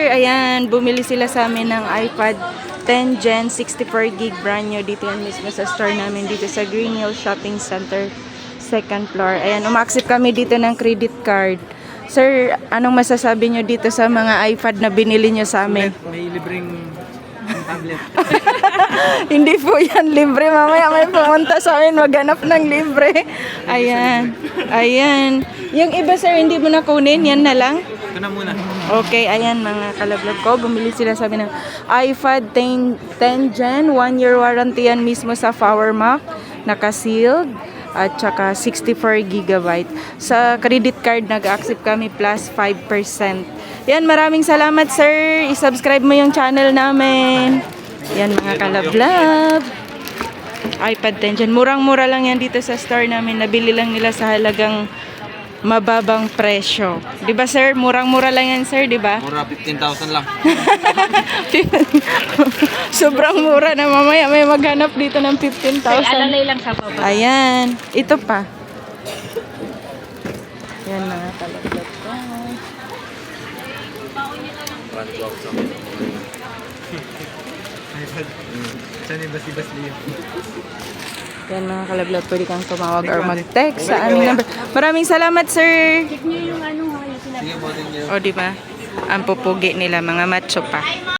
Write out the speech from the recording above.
ayan, bumili sila sa amin ng iPad 10 Gen 64 gig brand new dito yan mismo sa store namin dito sa Green Hill Shopping Center, second floor. Ayan, umaksip kami dito ng credit card. Sir, anong masasabi nyo dito sa mga iPad na binili nyo sa amin? May libreng tablet. Hindi po yan libre. Mamaya may pumunta sa amin maghanap ng libre. Ayan. Ayan. Yung iba sir, hindi mo na kunin. Yan na lang. Ito na muna. Okay, ayan mga kalablog ko. Bumili sila sa amin ng iPad 10 Gen. 1 year warranty yan mismo sa PowerMac. Naka-sealed. At saka 64 GB. Sa credit card, nag-accept kami plus 5%. Yan, maraming salamat sir. I-subscribe mo yung channel namin. Yan mga kalablab. iPad 10 Gen. Murang-mura lang yan dito sa store namin. Nabili lang nila sa halagang mababang presyo. Di ba sir? Murang-mura lang yan sir, di ba? Mura, 15,000 lang. Sobrang mura na, mamaya may maghanap dito ng 15,000. Alalay lang sa baba. Ayan. Ito pa. Yan mga kalablab ko. Saan yung basi-basli yun? Yan mga kalablab, pwede kang tumawag or mag-text sa aming number. Maraming salamat sir. Check nyo yung ano ha, yung sinabi. Sige, botin nyo. O diba? Ang pupugi nila, mga macho pa.